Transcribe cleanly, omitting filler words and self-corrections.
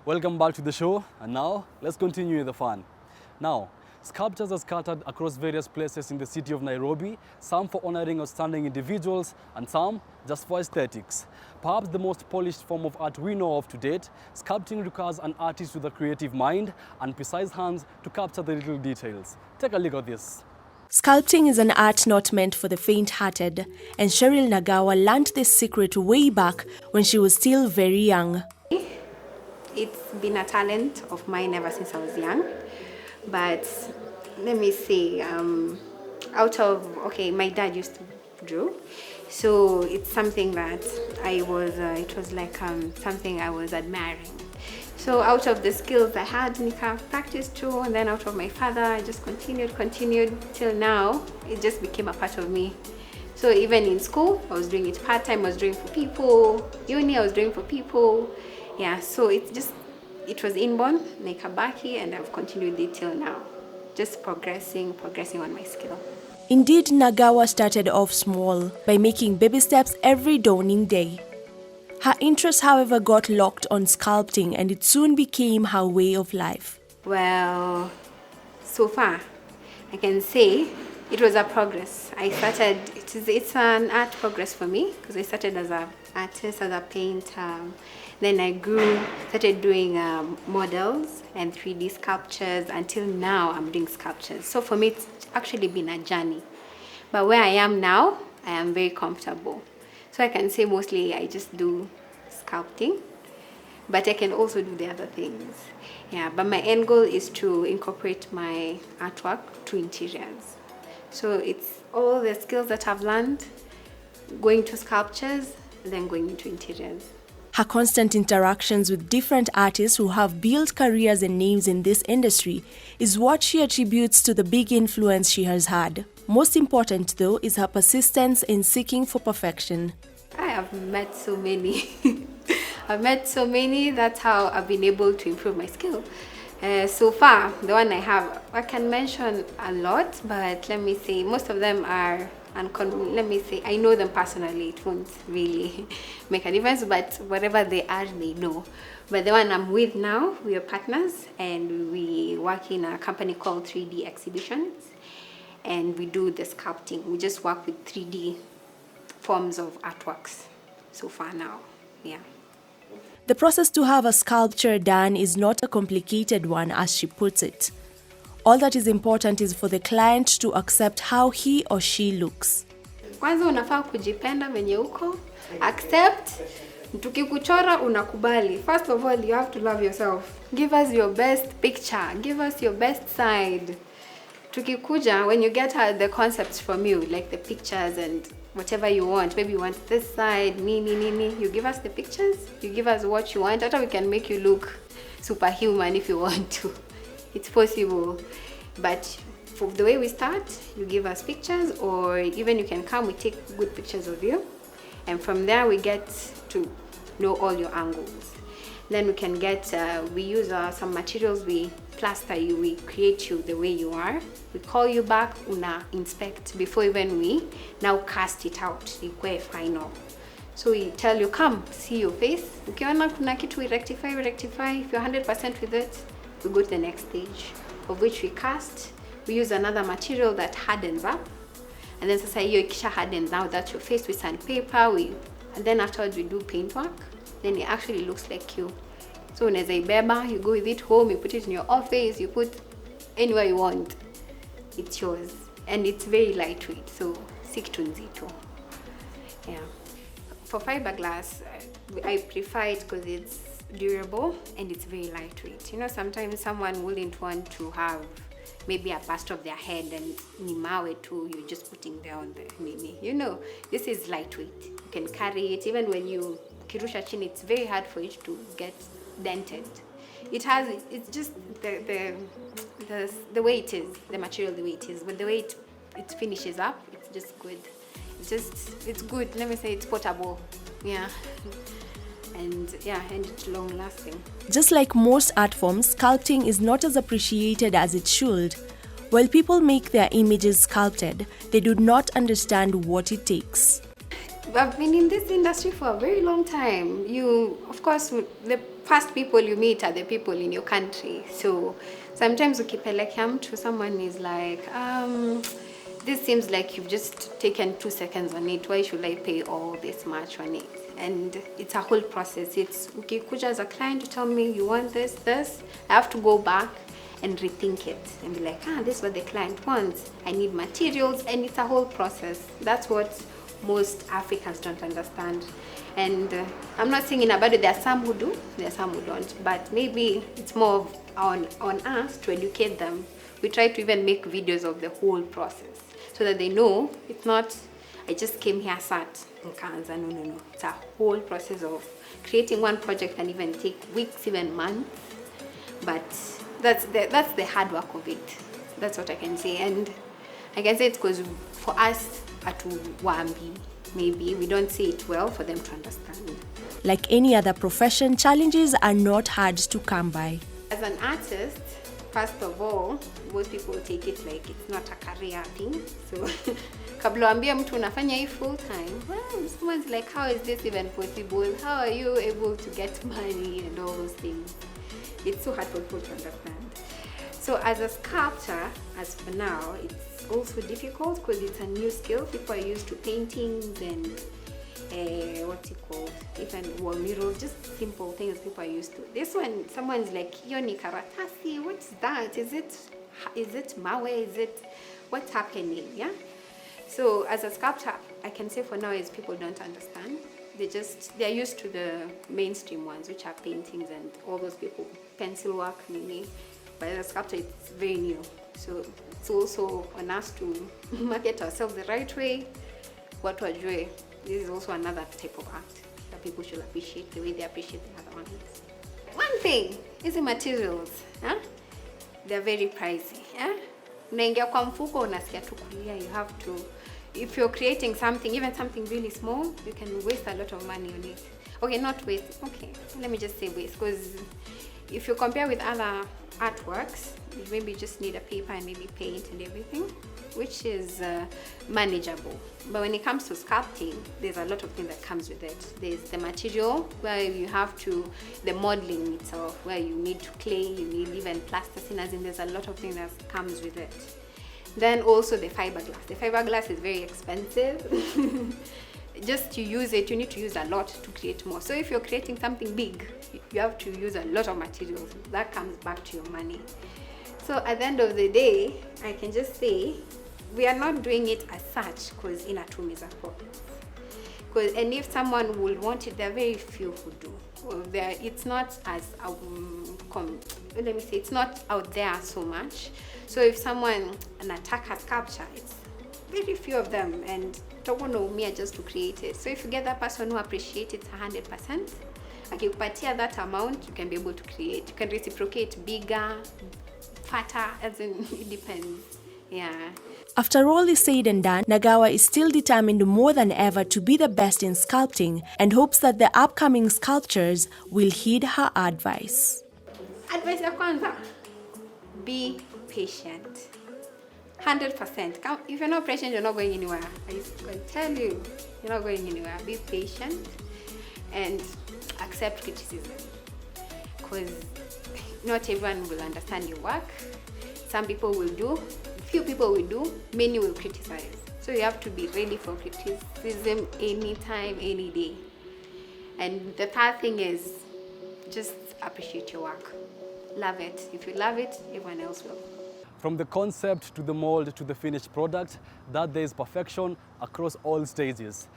Welcome back to the show, and now let's continue with the fun. Now, sculptures are scattered across various places in the city of Nairobi, some for honoring outstanding individuals and some just for aesthetics. Perhaps the most polished form of art we know of to date, sculpting requires an artist with a creative mind and precise hands to capture the little details. Take a look at this. Sculpting is an art not meant for the faint-hearted, and Cheryl Nagawa learned this secret way back when she was still very young. It's been a talent of mine ever since I was young. But let me say, my dad used to draw. So it's something that it was like something I was admiring. So out of the skills I had, Nika practiced too, and then out of my father, I just continued till now. It just became a part of me. So even in school, I was doing it part-time, I was doing for people. Uni, I was doing for people. Yeah, so it was inborn, Nika Baki, and I've continued it till now. Just progressing on my skill. Indeed, Nagawa started off small by making baby steps every dawning day. Her interest, however, got locked on sculpting, and it soon became her way of life. Well, so far, I can say it was a progress. It's an art progress for me, because I started as an artist, as a painter. Then I started doing models and 3D sculptures. Until now, I'm doing sculptures. So for me, it's actually been a journey. But where I am now, I am very comfortable. So I can say mostly I just do sculpting, but I can also do the other things. Yeah, but my end goal is to incorporate my artwork to interiors. So it's all the skills that I've learned, going to sculptures, and then going into interiors. Her constant interactions with different artists who have built careers and names in this industry is what she attributes to the big influence she has had. Most important, though, is her persistence in seeking for perfection. I have met so many. That's how I've been able to improve my skill. So far, the one I can mention a lot, but let me say most of them are I know them personally. It won't really make a difference, but whatever they are, they know. But the one I'm with now, we are partners, and we work in a company called 3D Exhibitions, and we do the sculpting. We just work with 3D forms of artworks so far now. Yeah. The process to have a sculpture done is not a complicated one, as she puts it. All that is important is for the client to accept how he or she looks. Kwanza unafaa kujipenda venye uko, accept, tukikuchora unakubali. First of all, you have to love yourself. Give us your best picture, give us your best side. Tukikuja, when you get the concepts from you, like the pictures and whatever you want, maybe you want this side, you give us the pictures, you give us what you want. After we can make you look superhuman if you want to. It's possible, but for the way we start, you give us pictures, or even you can come, we take good pictures of you, and from there we get to know all your angles. Then we can we use some materials, we plaster you, we create you the way you are. We call you back, inspect before even we now cast it out, ikwe final. So we tell you, come, see your face. Ukiona kuna kitu we rectify. If you're 100% with it, we go to the next stage, of which we cast. We use another material that hardens up, and then sasa hiyo ikisha harden, now that's your face with sandpaper. And then afterwards we do paint work. Then it actually looks like you. So unaweza ibeba, you go with it home, you put it in your office, you put anywhere you want. It's yours, and it's very lightweight. So si kitu nzito. Yeah. For fiberglass, I prefer it because it's durable and it's very lightweight. You know, sometimes someone wouldn't want to have maybe a bust of their head and nimawe too, you're just putting there on the nini. You know, this is lightweight. You can carry it. Even when you kirusha chin, it's very hard for it to get dented. It's just the way it is, the material the way it is, but the way it finishes up, it's just good. It's good. Let me say it's portable. Yeah. And it's long lasting. Just like most art forms, sculpting is not as appreciated as it should. While people make their images sculpted, they do not understand what it takes. I've been in this industry for a very long time. Of course, the first people you meet are the people in your country. So sometimes ukipelekea mtu, someone is like, this seems like you've just taken 2 seconds on it. Why should I pay all this much on it? And it's a whole process. It's ukikuja as a client to tell me you want this, I have to go back and rethink it and be like, this is what the client wants. I need materials, and it's a whole process. That's what most Africans don't understand. And I'm not saying in a bad way, there are some who do, there are some who don't, but maybe it's more on us to educate them. We try to even make videos of the whole process so that they know it's not, I just came here, sat, no. It's a whole process of creating one project can even take weeks, even months. But that's the hard work of it. That's what I can say. And I can say it's because for us at Wambi, maybe we don't say it well for them to understand. Like any other profession, challenges are not hard to come by. As an artist, first of all, most people take it like it's not a career thing. So kabla waambie mtu unafanya hii full time, well, someone's like, how is this even possible? How are you able to get money and all those things? It's so hard for people to understand. So as a sculptor, as for now, it's also difficult because it's a new skill. People are used to paintings and what's it called? Even wall murals, just simple things people are used to. This one, someone's like, Yoni karatasi, what's that? Is it mawe? Is it, what's happening? Yeah. So as a sculptor, I can say for now is people don't understand. They're used to the mainstream ones, which are paintings and all those people, pencil work, mini. But as a sculptor, it's very new. So it's also on us to market ourselves the right way. What to enjoy. This is also another type of art that people should appreciate the way they appreciate the other ones. One thing is the materials. Huh? They're very pricey. Unaingia kwa mfuko unasikia tu kulia. You have to, if you're creating something, even something really small, you can waste a lot of money on it. Okay, not waste. Okay, let me just say waste, because if you compare with other artworks, you maybe just need a paper and maybe paint and everything, which is manageable. But when it comes to sculpting, there's a lot of things that comes with it. There's the material, where you have to, the modeling itself, where you need clay, you need even plasticine, and there's a lot of things that comes with it. Then also the fiberglass. The fiberglass is very expensive. Just to use it, you need to use a lot to create more. So if you're creating something big, you have to use a lot of materials. That comes back to your money. So at the end of the day, I can just say, we are not doing it as such because in a tomb is a problem. And if someone will want it, there are very few who do. It's not as, let me say, it's not out there so much. So if someone, an attacker sculpture, it's very few of them, and don't want to just to create it. So if you get that person who appreciates it 100%, akikupatia that amount, you can be able to create. You can reciprocate bigger, fatter, as in, it depends. Yeah. After all is said and done, Nagawa is still determined more than ever to be the best in sculpting and hopes that the upcoming sculptures will heed her advice. Advice ya kwanza, be patient. 100%. If you're not patient, you're not going anywhere. I tell you, you're not going anywhere. Be patient and accept criticism. Because not everyone will understand your work. Some people will do, few people will do, many will criticize. So you have to be ready for criticism anytime, any day. And the third thing is just appreciate your work. Love it. If you love it, everyone else will. From the concept to the mold to the finished product, that there is perfection across all stages.